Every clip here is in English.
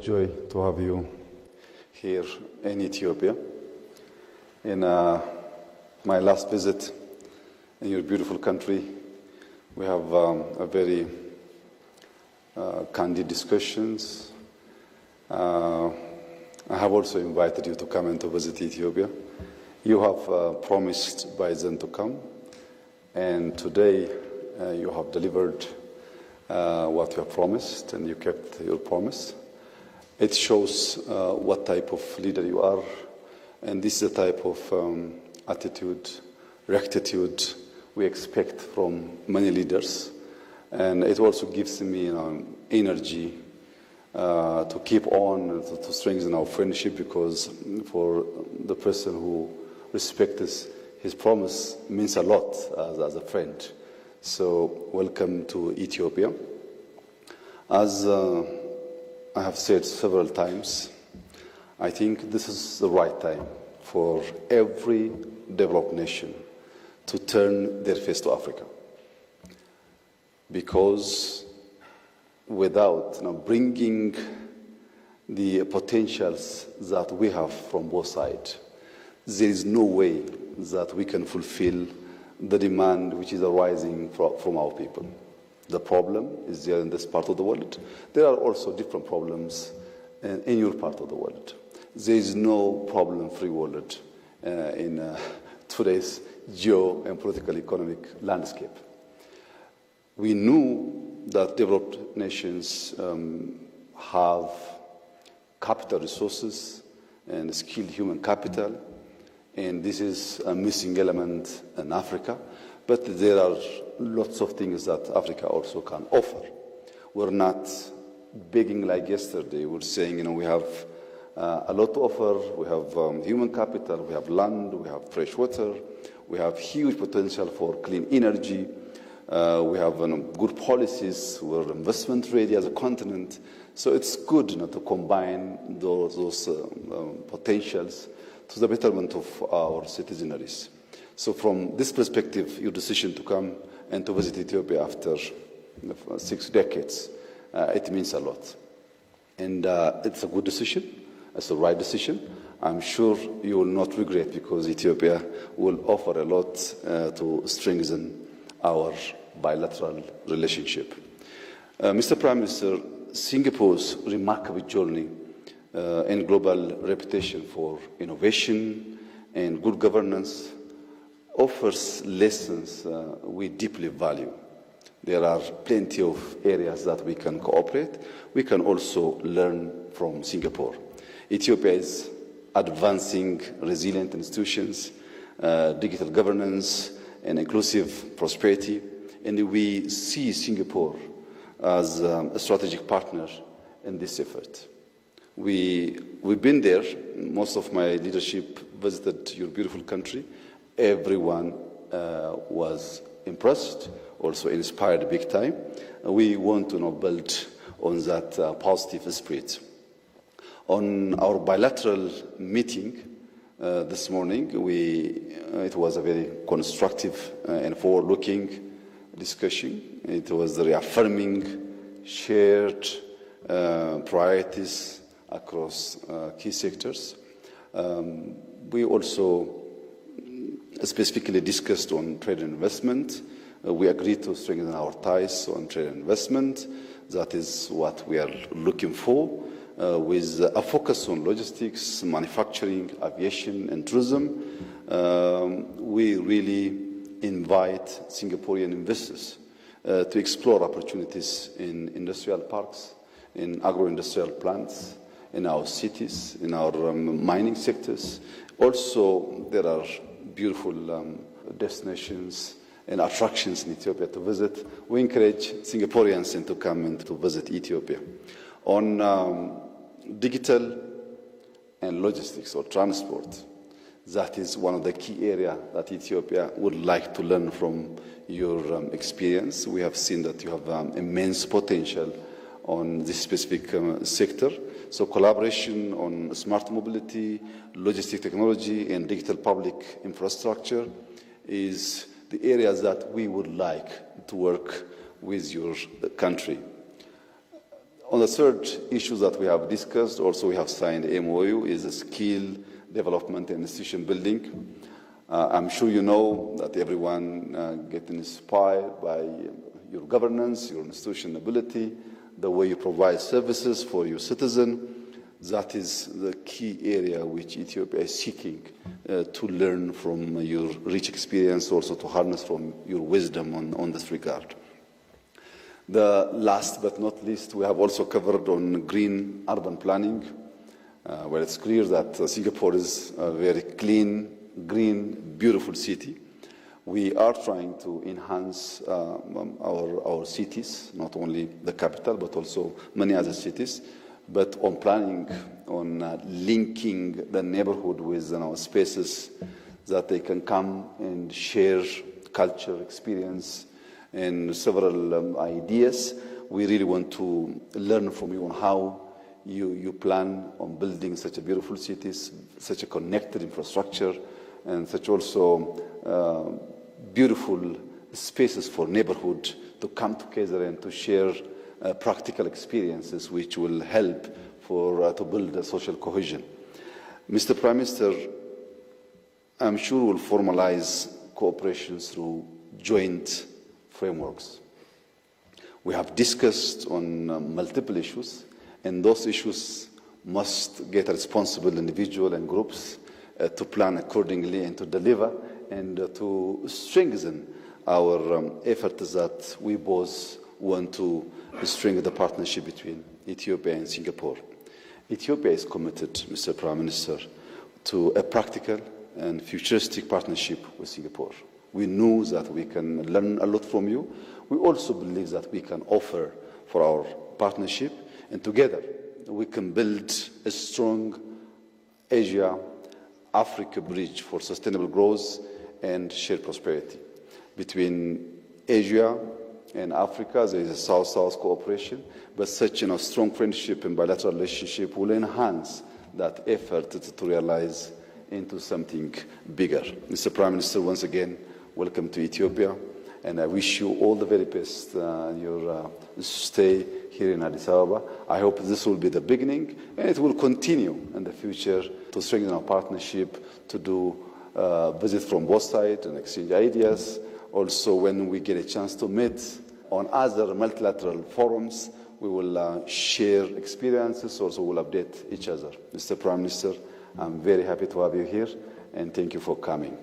Joy to have you here in Ethiopia. In my last visit in your beautiful country, we have a very candid discussions. I have also invited you to come and to visit Ethiopia. You have promised by then to come, and today you have delivered what you have promised, and you kept your promise. It shows what type of leader you are, and this is the type of attitude, rectitude we expect from many leaders, and it also gives me energy to keep on, to strengthen our friendship, because for the person who respects his promise means a lot as a friend. So welcome to Ethiopia. As I have said several times, I think this is the right time for every developed nation to turn their face to Africa. Because without bringing the potentials that we have from both sides, there is no way that we can fulfill the demand which is arising from our people. The problem is there in this part of the world. There are also different problems in your part of the world. There is no problem-free world in today's geo and political economic landscape. We knew that developed nations have capital resources and skilled human capital, and this is a missing element in Africa. But there are lots of things that Africa also can offer. We're not begging like yesterday. We're saying, we have a lot to offer. We have human capital, we have land, we have fresh water, we have huge potential for clean energy. We have good policies. We're investment ready as a continent. So it's good to combine those potentials to the betterment of our citizenry. So from this perspective, your decision to come and to visit Ethiopia after 6 decades, it means a lot. And it's a good decision. It's the right decision. I'm sure you will not regret, because Ethiopia will offer a lot to strengthen our bilateral relationship. Mr. Prime Minister, Singapore's remarkable journey and global reputation for innovation and good governance offers lessons we deeply value. There are plenty of areas that we can cooperate. We can also learn from Singapore. Ethiopia is advancing resilient institutions, digital governance, and inclusive prosperity, and we see Singapore as a strategic partner in this effort. We've been there. Most of my leadership visited your beautiful country. Everyone was impressed, also inspired big time. We want to build on that positive spirit. On our bilateral meeting this morning, it was a very constructive and forward-looking discussion. It was reaffirming shared priorities across key sectors. We also specifically discussed on trade and investment. We agreed to strengthen our ties on trade and investment. That is what we are looking for, with a focus on logistics, manufacturing, aviation, and tourism. We really invite Singaporean investors to explore opportunities in industrial parks, in agro-industrial plants, in our cities, in our mining sectors. Also, there are beautiful destinations and attractions in Ethiopia to visit. We encourage Singaporeans to come and to visit Ethiopia. On digital and logistics or transport, that is one of the key areas that Ethiopia would like to learn from your experience. We have seen that you have immense potential on this specific sector. So collaboration on smart mobility, logistic technology, and digital public infrastructure is the areas that we would like to work with your country. On the third issue that we have discussed, also we have signed MOU, is skill development and institution building. I'm sure you know that everyone gets inspired by your governance, your institutional ability, the way you provide services for your citizen. That is the key area which Ethiopia is seeking to learn from your rich experience, also to harness from your wisdom on this regard. The last but not least, we have also covered on green urban planning, where it's clear that Singapore is a very clean, green, beautiful city. We are trying to enhance our cities, not only the capital, but also many other cities. But on planning, on linking the neighborhood with spaces that they can come and share culture, experience, and several ideas. We really want to learn from you on how you plan on building such a beautiful cities, such a connected infrastructure, and such also beautiful spaces for neighborhood to come together and to share practical experiences which will help to build a social cohesion. Mr. Prime Minister, I'm sure we'll formalize cooperation through joint frameworks. We have discussed on multiple issues, and those issues must get a responsible individual and groups to plan accordingly and to deliver and to strengthen our efforts that we both want to strengthen the partnership between Ethiopia and Singapore. Ethiopia is committed, Mr. Prime Minister, to a practical and futuristic partnership with Singapore. We know that we can learn a lot from you. We also believe that we can offer for our partnership, and together we can build a strong Asia-Africa bridge for sustainable growth and shared prosperity. Between Asia and Africa, there is a South-South cooperation, but such a strong friendship and bilateral relationship will enhance that effort to realize into something bigger. Mr. Prime Minister, once again, welcome to Ethiopia, and I wish you all the very best in your stay here in Addis Ababa. I hope this will be the beginning, and it will continue in the future to strengthen our partnership, to do visits from both sides and exchange ideas. Also, when we get a chance to meet on other multilateral forums, we will share experiences, also we'll update each other. Mr. Prime Minister, I'm very happy to have you here, and thank you for coming.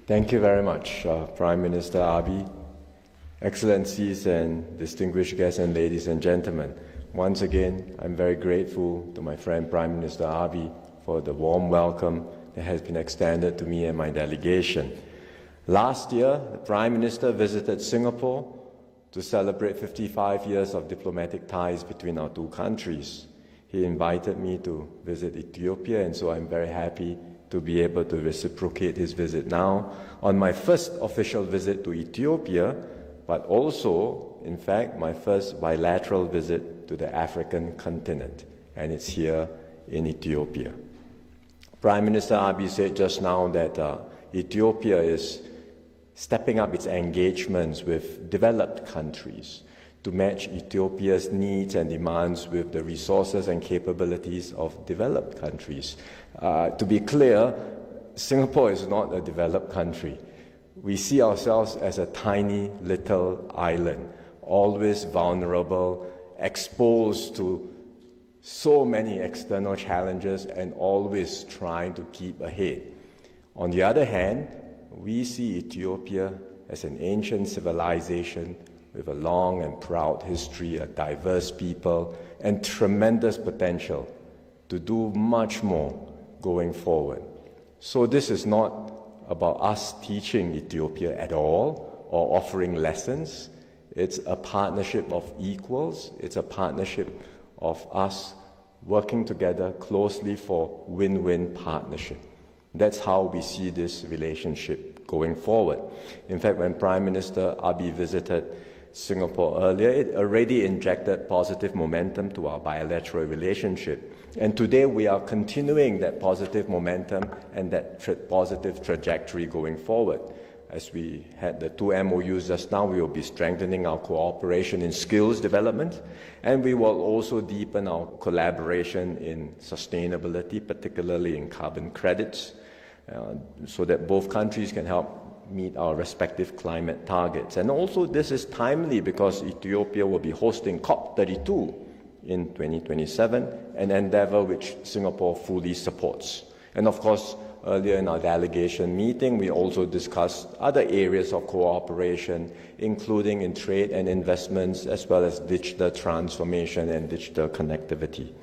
Thank you very much, Prime Minister Abiy, Excellencies and distinguished guests and ladies and gentlemen. Once again, I'm very grateful to my friend Prime Minister Abiy for the warm welcome that has been extended to me and my delegation. Last year, the Prime Minister visited Singapore to celebrate 55 years of diplomatic ties between our two countries. He invited me to visit Ethiopia, and so I'm very happy to be able to reciprocate his visit now on my first official visit to Ethiopia, but also, in fact, my first bilateral visit to the African continent, and it's here in Ethiopia. Prime Minister Abiy said just now that Ethiopia is stepping up its engagements with developed countries to match Ethiopia's needs and demands with the resources and capabilities of developed countries. To be clear, Singapore is not a developed country. We see ourselves as a tiny little island, always vulnerable, exposed to so many external challenges and always trying to keep ahead. On the other hand, we see Ethiopia as an ancient civilization with a long and proud history, a diverse people, and tremendous potential to do much more going forward. So this is not about us teaching Ethiopia at all or offering lessons. It's a partnership of equals. It's a partnership of us working together closely for win-win partnership. That's how we see this relationship going forward. In fact, when Prime Minister Abiy visited Singapore earlier, it already injected positive momentum to our bilateral relationship. And today we are continuing that positive momentum and that positive trajectory going forward. as we had the 2 MOUs just now, we will be strengthening our cooperation in skills development, and we will also deepen our collaboration in sustainability, particularly in carbon credits, so that both countries can help meet our respective climate targets. And also this is timely because Ethiopia will be hosting COP32 in 2027, an endeavor which Singapore fully supports. And of course, earlier in our delegation meeting, we also discussed other areas of cooperation, including in trade and investments, as well as digital transformation and digital connectivity.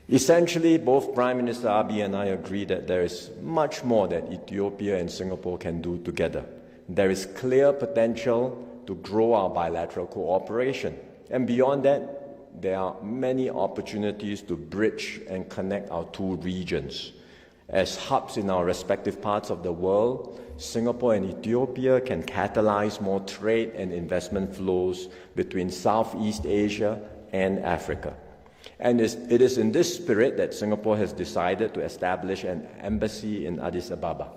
Essentially, both Prime Minister Abiy and I agree that there is much more that Ethiopia and Singapore can do together. There is clear potential to grow our bilateral cooperation. And beyond that, there are many opportunities to bridge and connect our two regions. As hubs in our respective parts of the world, Singapore and Ethiopia can catalyze more trade and investment flows between Southeast Asia and Africa. And it is in this spirit that Singapore has decided to establish an embassy in Addis Ababa.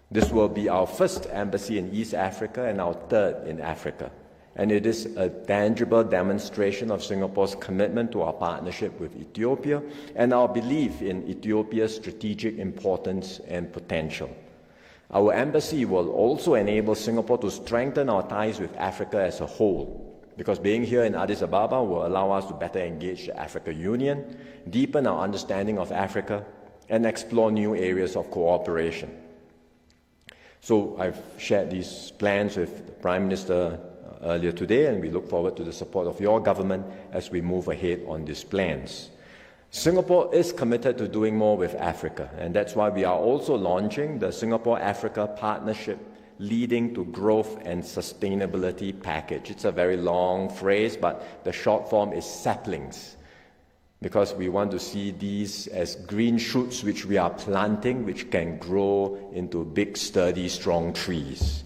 This will be our first embassy in East Africa and our third in Africa. And it is a tangible demonstration of Singapore's commitment to our partnership with Ethiopia and our belief in Ethiopia's strategic importance and potential. Our embassy will also enable Singapore to strengthen our ties with Africa as a whole, because being here in Addis Ababa will allow us to better engage the African Union, deepen our understanding of Africa, and explore new areas of cooperation. So I've shared these plans with the Prime Minister earlier today, and we look forward to the support of your government as we move ahead on these plans. Singapore is committed to doing more with Africa, and that's why we are also launching the Singapore-Africa Partnership Leading to Growth and Sustainability Package. It's a very long phrase, but the short form is saplings, because we want to see these as green shoots which we are planting, which can grow into big, sturdy, strong trees,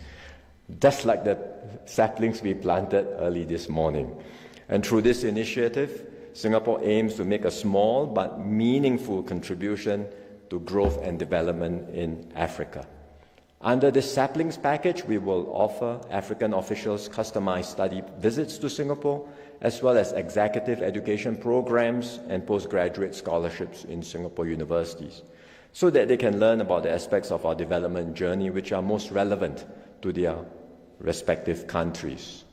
just like the saplings we planted early this morning. And through this initiative, Singapore aims to make a small but meaningful contribution to growth and development in Africa. Under this saplings package, we will offer African officials customized study visits to Singapore, as well as executive education programs and postgraduate scholarships in Singapore universities, so that they can learn about the aspects of our development journey which are most relevant to their respective countries.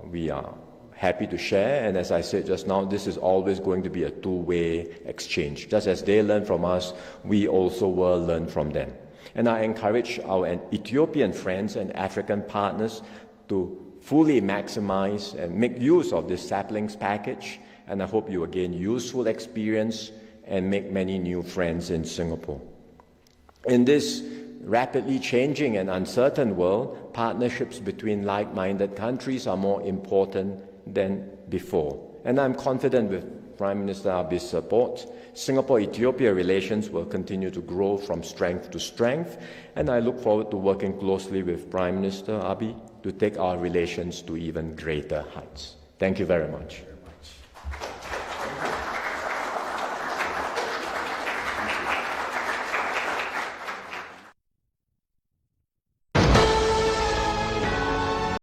We are happy to share, and as I said just now, this is always going to be a two-way exchange. Just as they learn from us, we also will learn from them. And I encourage our Ethiopian friends and African partners to fully maximize and make use of this saplings package, and I hope you will gain useful experience and make many new friends in Singapore. In this rapidly changing and uncertain world, partnerships between like-minded countries are more important than before. And I'm confident with Prime Minister Abiy's support, Singapore-Ethiopia relations will continue to grow from strength to strength, and I look forward to working closely with Prime Minister Abiy to take our relations to even greater heights. Thank you very much.